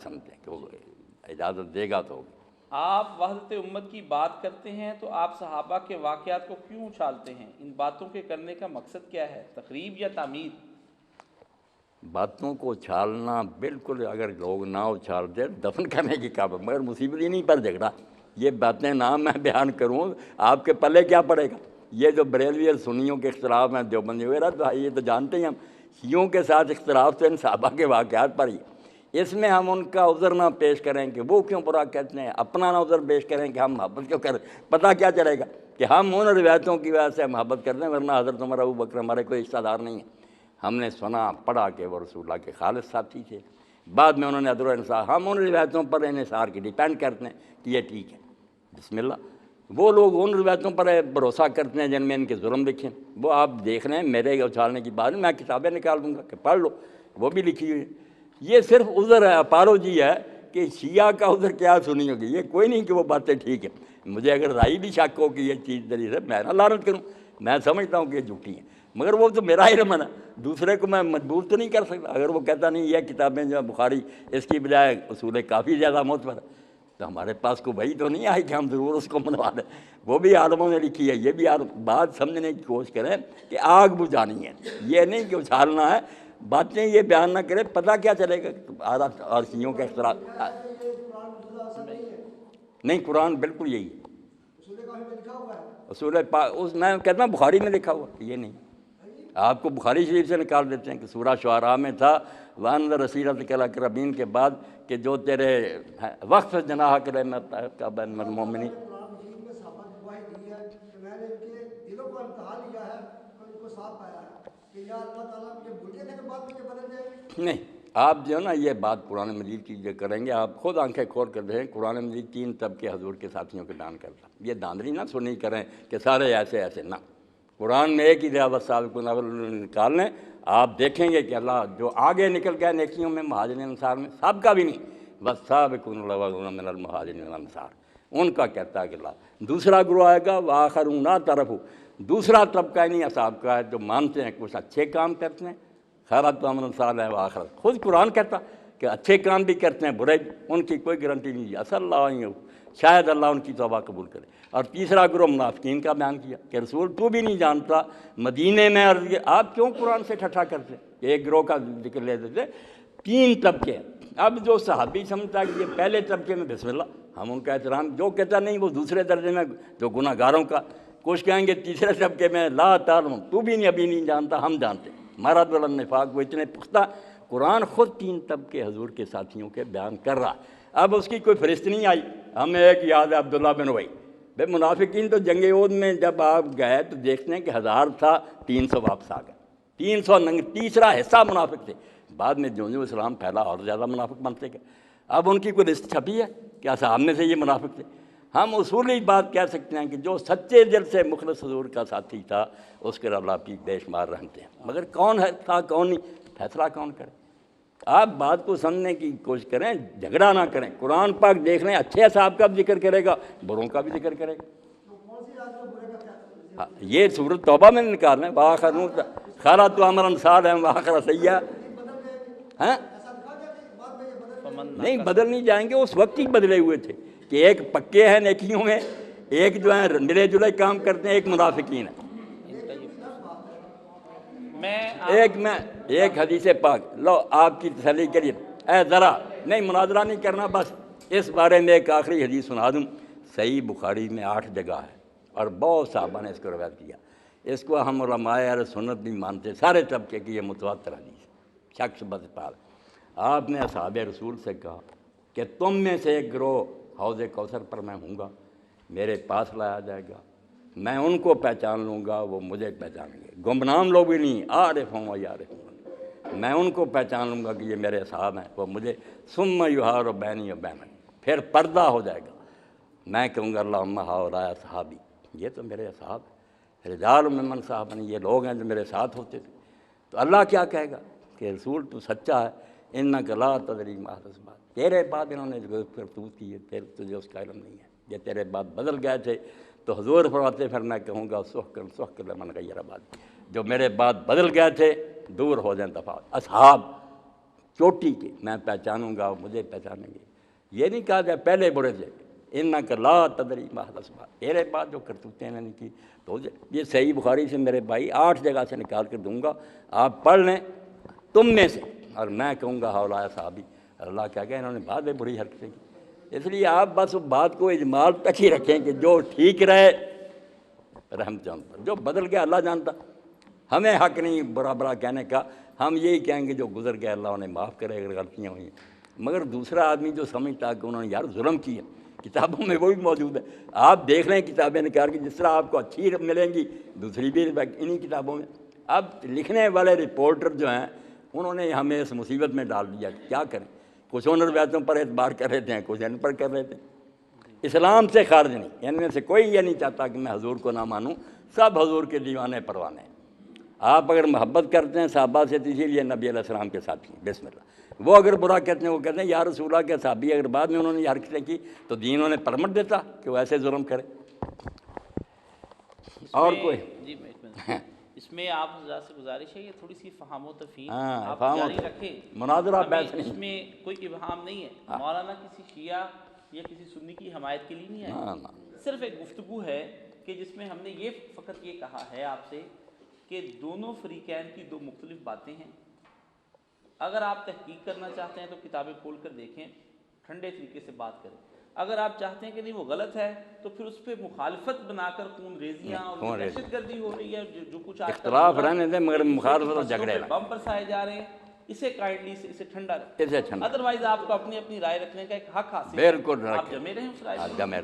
سمجھیں کہ وہ اجازت دے گا تو۔ آپ وحدت امت کی بات کرتے ہیں تو آپ صحابہ کے واقعات کو کیوں اچھالتے ہیں؟ ان باتوں کے کرنے کا مقصد کیا ہے، تقریب یا تعمیر؟ باتوں کو اچھالنا بالکل، اگر لوگ نہ اچھال دیں دفن کرنے کی کام، مگر مصیبت ہی نہیں پر جھگڑا۔ یہ باتیں نہ میں بیان کروں آپ کے پلے کیا پڑے گا؟ یہ جو بریلوی اور سنیوں کے اختلاف ہیں دیوبندی وغیرہ، تو یہ تو جانتے ہیں ہم، شیعوں کے ساتھ اختلاف تو ان صحابہ کے واقعات پر ہی۔ اس میں ہم ان کا عذر نہ پیش کریں کہ وہ کیوں برا کہتے ہیں، اپنا نہ عذر پیش کریں کہ ہم محبت کیوں کریں، پتہ کیا چلے گا کہ ہم ان روایتوں کی وجہ سے محبت کرتے ہیں، ورنہ حضرت عمر ابو بکر ہمارے کوئی رشتہ دار نہیں ہے۔ ہم نے سنا پڑھا کہ وہ رسول اللہ کے خالص ساتھی تھے، بعد میں انہوں نے عدل و انصاف، ہم ان روایتوں پر انحصار کی ڈیپینڈ کرتے ہیں کہ یہ ٹھیک ہے، بسم اللہ۔ وہ لوگ ان روایتوں پر بھروسہ کرتے ہیں جن میں ان کے ظلم لکھے ہیں، وہ آپ دیکھ رہے ہیں، میرے اچھالنے کی بات میں کتابیں نکال دوں گا کہ پڑھ لو، وہ بھی لکھی ہوئی ہے۔ یہ صرف عذر ہے، اپالوجی ہے کہ شیعہ کا عذر کیا سنی ہوگی، یہ کوئی نہیں کہ وہ باتیں ٹھیک ہیں۔ مجھے اگر رائے بھی شک ہو کہ یہ چیز دلیل ہے، میں نہ لعنت کروں، میں سمجھتا ہوں کہ یہ جھوٹی ہیں، مگر وہ تو میرا علم ہے نا، دوسرے کو میں مجبور تو نہیں کر سکتا۔ اگر وہ کہتا نہیں یہ کتابیں جو بخاری اس کی بجائے اصول کافی زیادہ معتبر ہے، تو ہمارے پاس کوئی وحی تو نہیں آئی کہ ہم ضرور اس کو منوا دیں۔ وہ بھی عالموں نے لکھی ہے، یہ بھی بات سمجھنے کی کوشش کریں کہ آگ بجھانی ہے، یہ نہیں کہ اچھالنا ہے، باتیں یہ بیان نہ کریں، پتہ کیا چلے گا۔ اور شیعوں کے اختلاف نہیں، قرآن بالکل یہی ہے، اصول اس میں کہتا ہوں بخاری میں لکھا ہوا، یہ نہیں۔ آپ کو بخاری شریف سے نکال دیتے ہیں کہ سورہ شعراء میں تھا وَأَنذِرْ رَسِيلَتَكَ الْأَقْرَبِينَ کے بعد کہ جو تیرے وقف جناح کا بین المؤمنین۔ نہیں، آپ جو ہے نا یہ بات قرآن مجید کی جو کریں گے، آپ خود آنکھیں کھول کر دیکھیں، قرآن مجید 3 طبقے حضور کے ساتھیوں کے بیان کرتا۔ یہ داندری نہ سنی کریں کہ سارے ایسے ایسے، نہ، قرآن میں ایک ہی دعوت سابقون الاولون نکال لیں، آپ دیکھیں گے کہ اللہ جو آگے نکل گیا نیکیوں میں، مہاجرین انصار میں، سب کا بھی نہیں، بس سابقون الاولون من المہاجرین والانصار، ان کا کہتا ہے کہ اللہ۔ دوسرا گروہ آئے گا وآخرون لا طرف، دوسرا طبقہ نہیں اصحاب کا ہے جو مانتے ہیں، کچھ اچھے کام کرتے ہیں، خیرات و عمل صالح و آخرت، خود قرآن کہتا کہ اچھے کام بھی کرتے ہیں، برے بھی، ان کی کوئی گارنٹی نہیں ہے، اصل اللہ شاید اللہ ان کی توبہ قبول کرے۔ اور تیسرا گروہ منافقین کا بیان کیا کہ رسول تو بھی نہیں جانتا مدینے میں، اور آپ کیوں قرآن سے ٹھٹھا کرتے؟ ایک گروہ کا ذکر لے دیتے، 3 طبقے۔ اب جو صحابی سمجھتا ہے کہ یہ پہلے طبقے میں بسم اللہ، ہم ان کا احترام، جو کہتا نہیں وہ دوسرے درجے میں، جو گناہ گاروں کا، کچھ کہیں گے تیسرے طبقے میں لا تعلم، تو بھی نہیں ابھی نہیں جانتا، ہم جانتے، مرض النفاق، وہ اتنے پختہ۔ قرآن خود 3 طبقے حضور کے ساتھیوں کے بیان کر رہا۔ اب اس کی کوئی فہرست نہیں آئی، ہمیں ایک یاد ہے عبداللہ بن ابی۔ بھائی منافقین تو جنگ احد میں جب آپ گئے تو دیکھتے ہیں کہ 1000 تھا، 300 واپس آ گئے، 300 تیسرا حصہ منافق تھے۔ بعد میں جو اسلام پھیلا اور زیادہ منافق بنتے گئے۔ اب ان کی کوئی لسٹ چھپی ہے کیا صاحب میں سے یہ منافق تھے؟ ہم اصولی بات کہہ سکتے ہیں کہ جو سچے دل سے مخلص حضور کا ساتھی تھا اس کے اللہ کی بے شمار رحمتیں ہیں، مگر کون ہے تھا کون نہیں، فیصلہ کون کرے؟ آپ بات کو سمجھنے کی کوشش کریں، جھگڑا نہ کریں۔ قرآن پاک دیکھ لیں، اچھے صاحب کا بھی ذکر کرے گا، بروں کا بھی ذکر کرے گا۔ یہ سورۃ توبہ میں نکالیں، وآخرون خیرات و عملا صالحا وآخر سیئا، نہیں بدل نہیں جائیں گے، اس وقت ہی بدلے ہوئے تھے کہ ایک پکے ہیں نیکیوں میں، ایک جو ہیں ملے جلے کام کرتے ہیں، ایک منافقین ہے۔ ایک حدیث پاک لو آپ کی تسلی کریے، اے ذرا نہیں مناظرہ نہیں کرنا، بس اس بارے میں ایک آخری حدیث سنا دوں۔ صحیح بخاری میں 8 جگہ ہے اور بہت صحابہ نے اس کو روایت کیا، اس کو ہم علماء اہل سنت بھی مانتے، سارے طبقے کی یہ متواتر حدیث، شخص بدپال۔ آپ نے اصحاب رسول سے کہا کہ تم میں سے ایک گروہ حوض کوثر پر میں ہوں گا، میرے پاس لایا جائے گا، میں ان کو پہچان لوں گا، وہ مجھے پہچانیں گے، گمنام لوگ بھی نہیں، عارف ہوں یارف ہوں، میں ان کو پہچان لوں گا کہ یہ میرے اصحاب ہیں، وہ مجھے ثم یحار بینی و بینک، پھر پردہ ہو جائے گا، میں کہوں گا اللہم ہؤلاء صحابی، یہ تو میرے اصحاب ہیں، رجال ممن صحابنی، یہ لوگ ہیں جو میرے ساتھ ہوتے تھے۔ تو اللہ کیا کہے گا کہ رسول تو سچا ہے، انک لا تدری ما احدث بعد، تیرے بعد انہوں نے جو کرتوت کی ہے پھر تجھے اس کا علم نہیں ہے، یہ تیرے بعد بدل گئے تھے۔ تو حضور فرماتے پھر میں کہوں گا سحقا لمن غیر بعد، جو میرے بعد بدل گئے تھے دور ہو جائیں دفعہ۔ اصحاب چوٹی کے میں پہچانوں گا مجھے پہچانیں گے. یہ نہیں کہا جائے پہلے برے تھے انک لا تدری ما حدث بعد، میرے بعد جو کرتوتیں میں نے کی. تو یہ صحیح بخاری سے میرے بھائی 8 جگہ سے نکال کر دوں گا، آپ پڑھ لیں تم میں سے، اور میں کہوں گا ہؤلاء صحابی. اللہ کیا کہ انہوں نے بعد میں بری حرکتیں کی. اس لیے آپ بس بات کو اجمال تک ہی رکھیں کہ جو ٹھیک رہے رحمت جان پر، جو بدل گیا اللہ جانتا. ہمیں حق نہیں برا برا کہنے کا، ہم یہی کہیں گے جو گزر گیا اللہ انہیں معاف کرے اگر غلطیاں ہوئی ہیں. مگر دوسرا آدمی جو سمجھتا کہ انہوں نے یار ظلم کیا، کتابوں میں وہ بھی موجود ہے. آپ دیکھ لیں کتابیں نکال کے، جس طرح آپ کو اچھی ملیں گی دوسری بھی انہی کتابوں میں. اب لکھنے والے رپورٹر جو ہیں انہوں نے ہمیں اس مصیبت میں ڈال دیا. کیا کریں؟ کچھ ان روایتوں پر اعتبار کر رہے تھے، کچھ ان پر کر رہے تھے. اسلام سے خارج نہیں، ان میں سے کوئی یہ نہیں چاہتا کہ میں حضور کو نہ مانوں، سب حضور کے دیوانے پروانے ہیں. آپ اگر محبت کرتے ہیں صحابہ سے تو اسی لیے نبی علیہ السلام کے ساتھی ہیں. بسم اللہ. وہ اگر برا کہتے ہیں، وہ کہتے ہیں یا رسول اللہ کے صحابی اگر بعد میں انہوں نے یہ حرکتیں کی تو دین انہیں پرمٹ دیتا کہ وہ ایسے ظلم کرے. اور کوئی جی اس میں آپ حضرات سے گزارش ہے یہ تھوڑی سی فہم و تفہیم ہاں، آپ فہم و جاری رکھیں. مناظرہ ہمیں بحث نہیں. اس میں کوئی ابہام نہیں ہے. مولانا کسی شیعہ یا کسی سنی کی حمایت کے لیے نہیں ہے، ہاں، صرف ایک گفتگو ہے کہ جس میں ہم نے یہ فقط یہ کہا ہے آپ سے کہ دونوں فریقین کی 2 مختلف باتیں ہیں. اگر آپ تحقیق کرنا چاہتے ہیں تو کتابیں کھول کر دیکھیں، ٹھنڈے طریقے سے بات کریں. اگر آپ چاہتے ہیں کہ نہیں وہ غلط ہے تو پھر اس پہ مخالفت بنا کر خون ریزیاں اور دہشت گردی ہو رہی ہے، جو کچھ آج اختلاف رہنے دیں مگر مخالفت اور جھگڑے نہ. بم برسائے جا رہے ہیں، اسے کائنڈلی اسے ٹھنڈا رکھیں. اسے ٹھنڈا ادروائز آپ کو اپنی اپنی رائے رکھنے کا ایک حق حاصل ہے. بالکل آپ جمے رہیں اس رائے جمے رہیں.